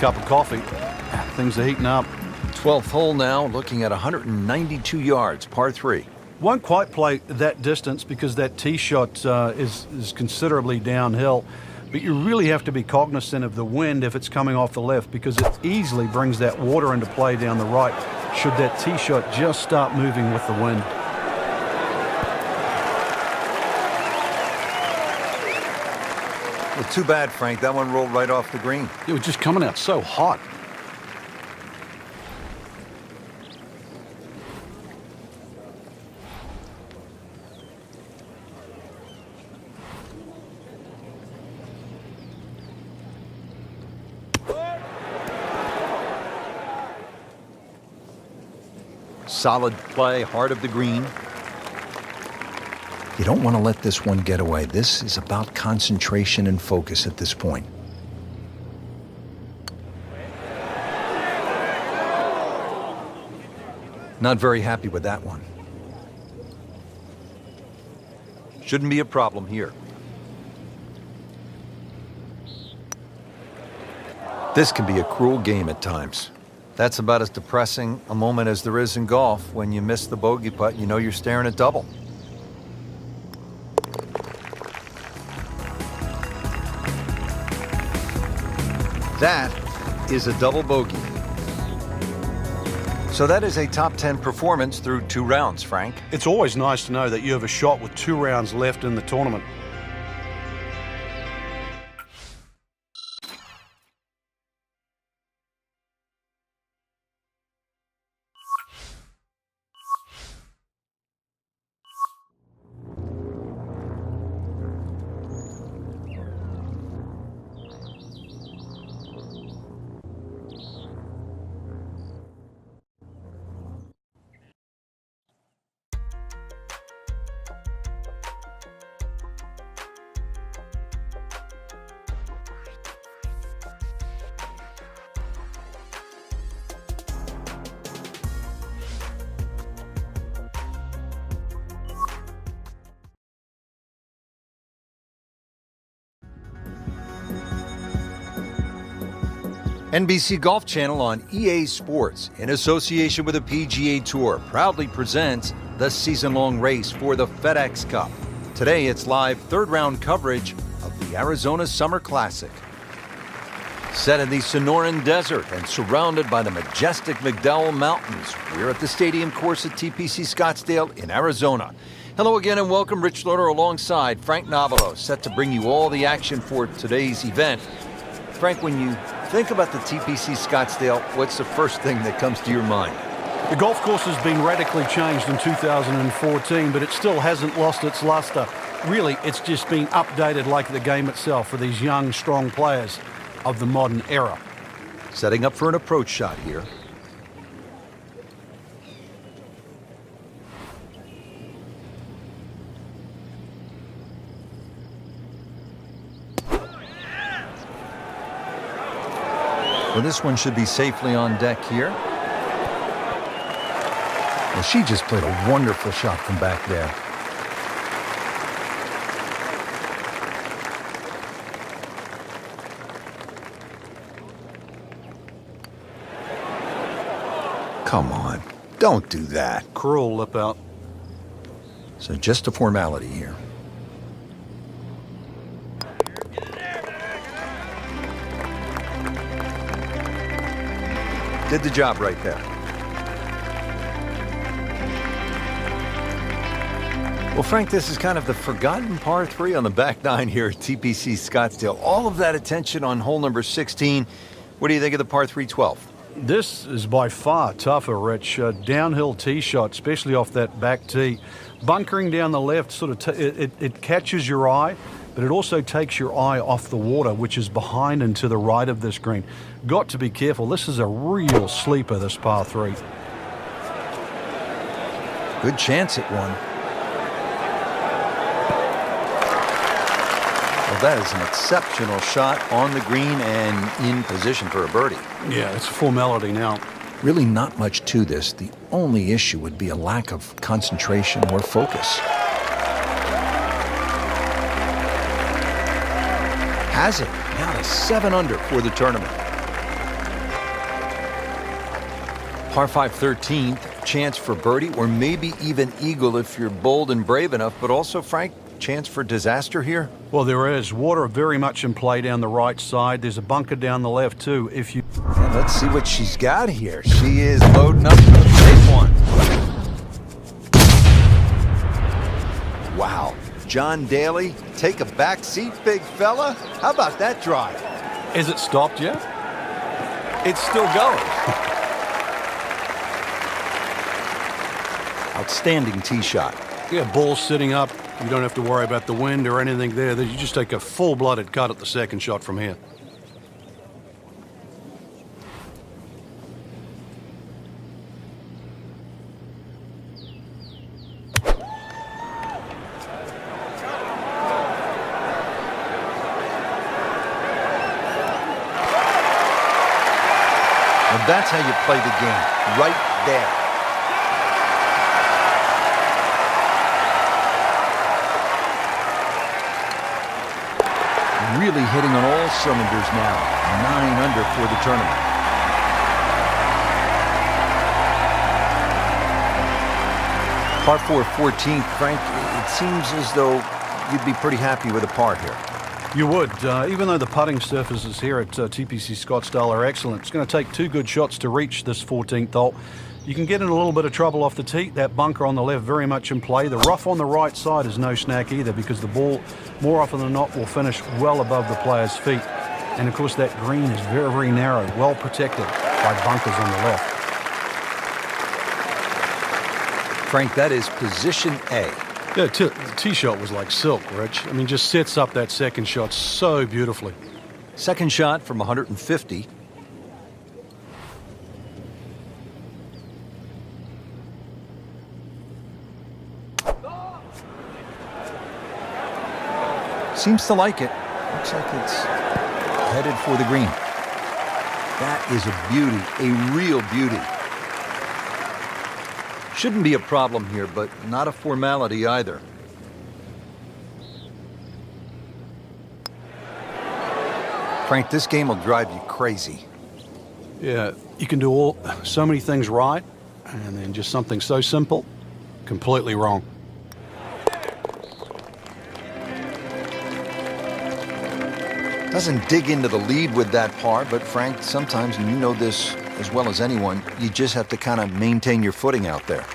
cup of coffee. Things are heating up. 12th hole now, looking at 192 yards, par 3. Won't quite play that distance because that tee shot is considerably downhill. But you really have to be cognizant of the wind if it's coming off the left, because it easily brings that water into play down the right should that tee shot just start moving with the wind. Well, too bad, Frank. That one rolled right off the green. It was just coming out so hot. Solid play, heart of the green. You don't want to let this one get away. This is about concentration and focus at this point. Not very happy with that one. Shouldn't be a problem here. This can be a cruel game at times. That's about as depressing a moment as there is in golf. When you miss the bogey putt, you know you're staring at double. That is a double bogey. So that is a top 10 performance through 2 rounds, Frank. It's always nice to know that you have a shot with 2 rounds left in the tournament. NBC Golf Channel on EA Sports, in association with the PGA Tour, proudly presents the season-long race for the FedEx Cup. Today, it's live third-round coverage of the Arizona Summer Classic. Set in the Sonoran Desert and surrounded by the majestic McDowell Mountains, we're at the stadium course at TPC Scottsdale in Arizona. Hello again and welcome. Rich Slaughter alongside Frank Nobilo, set to bring you all the action for today's event. Frank, when you think about the TPC Scottsdale, what's the first thing that comes to your mind? The golf course has been radically changed in 2014, but it still hasn't lost its luster. Really, it's just been updated like the game itself for these young, strong players of the modern era. Setting up for an approach shot here. Well, this one should be safely on deck here. Well, she just played a wonderful shot from back there. Come on, don't do that. Cruel lip out. So just a formality here. Did the job right there. Well, Frank, this is kind of the forgotten par 3 on the back 9 here at TPC Scottsdale. All of that attention on hole number 16. What do you think of the par 3 12? This is by far tougher, Rich. Downhill tee shot, especially off that back tee. Bunkering down the left, sort of it catches your eye, but it also takes your eye off the water, which is behind and to the right of this green. Got to be careful. This is a real sleeper, this par 3. Good chance at one. Well, that is an exceptional shot on the green and in position for a birdie. Yeah, it's a formality now. Really not much to this. The only issue would be a lack of concentration or focus. Has it. Now to 7 under for the tournament. Par 5 13th, chance for birdie or maybe even eagle if you're bold and brave enough, but also, Frank, chance for disaster here? Well, there is. Water very much in play down the right side. There's a bunker down the left, too. If you... And let's see what she's got here. She is loading up for the big one. Wow. John Daly, take a back seat, big fella. How about that drive? Is it stopped yet? It's still going. Outstanding tee shot. Yeah, ball sitting up. You don't have to worry about the wind or anything there. You just take a full-blooded cut at the second shot from here. And that's how you play the game, right there. Really hitting on all cylinders now. 9 under for the tournament. Par 4 14th, Frank, it seems as though you'd be pretty happy with a par here. You would. Even though the putting surfaces here at TPC Scottsdale are excellent, it's going to take 2 good shots to reach this 14th hole. You can get in a little bit of trouble off the tee. That bunker on the left very much in play. The rough on the right side is no snack either because the ball, more often than not, will finish well above the player's feet. And of course that green is very, very narrow, well protected by bunkers on the left. Frank, that is position A. Yeah, the tee shot was like silk, Rich. I mean, just sets up that second shot so beautifully. Second shot from 150. Seems to like it. Looks like it's headed for the green. That is a beauty, a real beauty. Shouldn't be a problem here, but not a formality either. Frank, this game will drive you crazy. Yeah, you can do so many things right, and then just something so simple, completely wrong. Doesn't dig into the lead with that par, but Frank, sometimes, and you know this as well as anyone, you just have to kind of maintain your footing out there.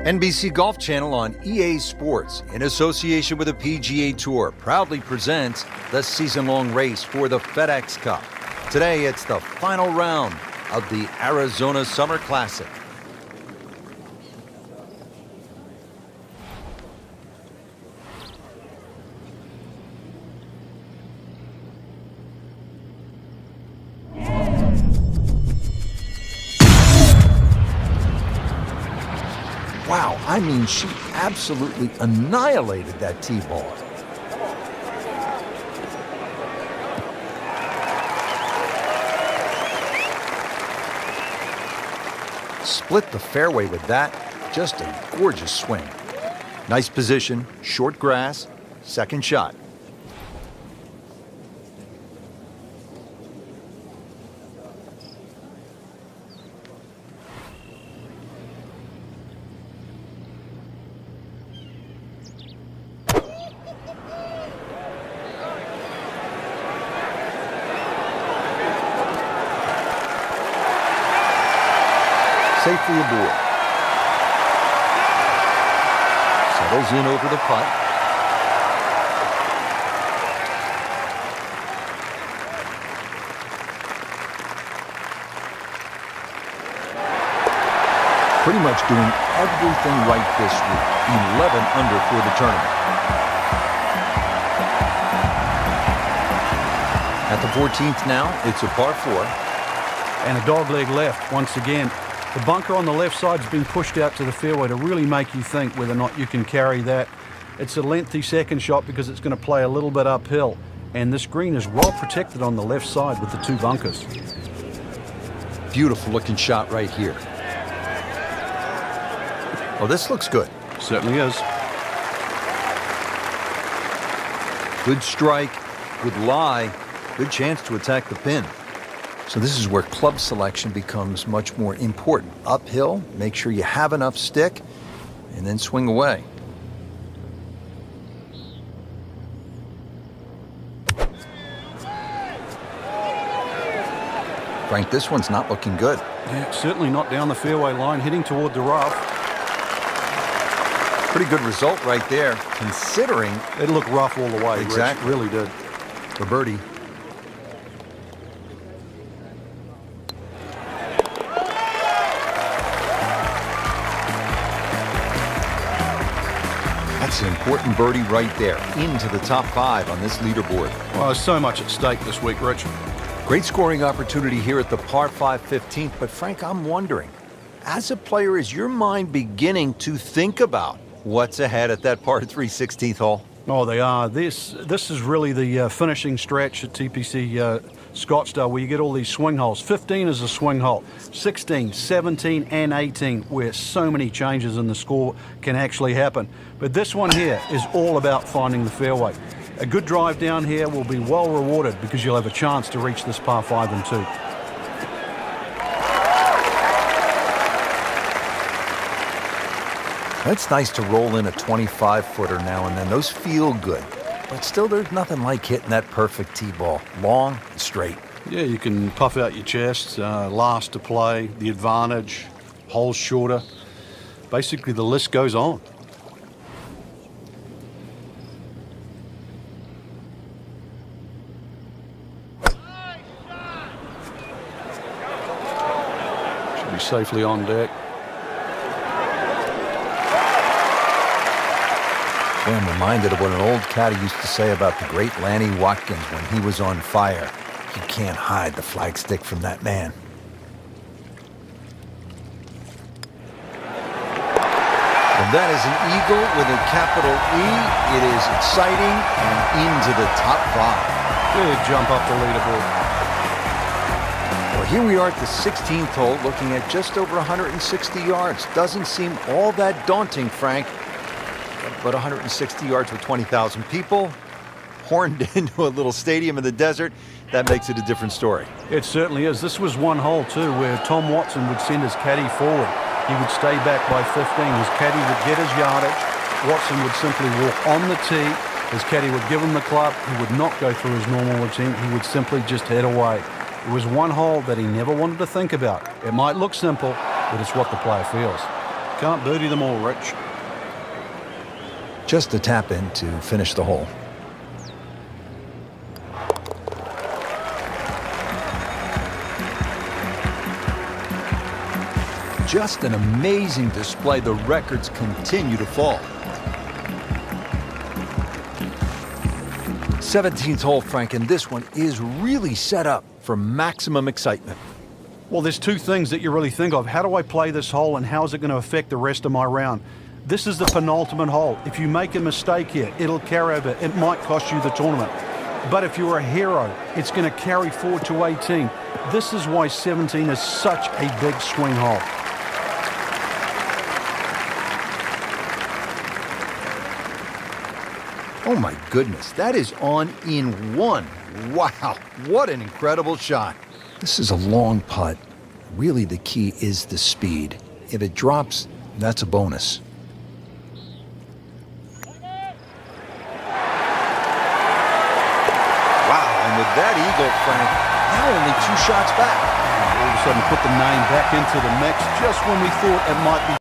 NBC Golf Channel on EA Sports, in association with the PGA Tour, proudly presents the season-long race for the FedEx Cup. Today, it's the final round of the Arizona Summer Classic. Wow, I mean, she absolutely annihilated that tee ball. Split the fairway with that. Just a gorgeous swing. Nice position, short grass, second shot. Safely aboard. Set Settles in over the putt. Pretty much doing everything right this week. 11 under for the tournament. At the 14th now, it's a par 4. And a dogleg left once again. The bunker on the left side's been pushed out to the fairway to really make you think whether or not you can carry that. It's a lengthy second shot because it's going to play a little bit uphill. And this green is well protected on the left side with the 2 bunkers. Beautiful looking shot right here. Oh, this looks good. Certainly is. Good strike, good lie, good chance to attack the pin. So this is where club selection becomes much more important. Uphill, make sure you have enough stick, and then swing away. Frank, this one's not looking good. Yeah, certainly not down the fairway line, heading toward the rough. Pretty good result right there, considering It looked rough all the way. Exactly. Rich, really did. the birdie. That's an important birdie right there, into the top 5 on this leaderboard. Well, there's so much at stake this week, Rich. Great scoring opportunity here at the par 5 15th, but Frank, I'm wondering, as a player, is your mind beginning to think about what's ahead at that par 3 16th hole? Oh, they are. This is really the finishing stretch at TPC Scottsdale where you get all these swing holes. 15 is a swing hole. 16, 17, and 18 where so many changes in the score can actually happen. But this one here is all about finding the fairway. A good drive down here will be well rewarded because you'll have a chance to reach this par 5 and 2. It's nice to roll in a 25-footer now and then. Those feel good. But still, there's nothing like hitting that perfect tee ball. Long and straight. Yeah, you can puff out your chest, last to play, the advantage, holes shorter. Basically, the list goes on. Should be safely on deck. Well, I'm reminded of what an old caddy used to say about the great Lanny Watkins when he was on fire. You can't hide the flagstick from that man. Well, that is an eagle with a capital E. It is exciting and into the top 5. Good jump up the leaderboard. Well, here we are at the 16th hole, looking at just over 160 yards. Doesn't seem all that daunting, Frank. But 160 yards with 20,000 people, horned into a little stadium in the desert, that makes it a different story. It certainly is. This was one hole, too, where Tom Watson would send his caddy forward. He would stay back by 15. His caddy would get his yardage. Watson would simply walk on the tee. His caddy would give him the club. He would not go through his normal routine. He would simply just head away. It was one hole that he never wanted to think about. It might look simple, but it's what the player feels. Can't birdie them all, Rich. Just a tap in to finish the hole. Just an amazing display. The records continue to fall. 17th hole, Frank, and this one is really set up for maximum excitement. Well, there's two things that you really think of. How do I play this hole and how is it going to affect the rest of my round? This is the penultimate hole. If you make a mistake here, it'll carry over. It might cost you the tournament. But if you're a hero, it's going to carry forward to 18. This is why 17 is such a big swing hole. Oh my goodness, that is on in 1. Wow, what an incredible shot. This is a long putt. Really the key is the speed. If it drops, that's a bonus. With that eagle, Frank, now only 2 shots back. All of a sudden put the name back into the mix just when we thought it might be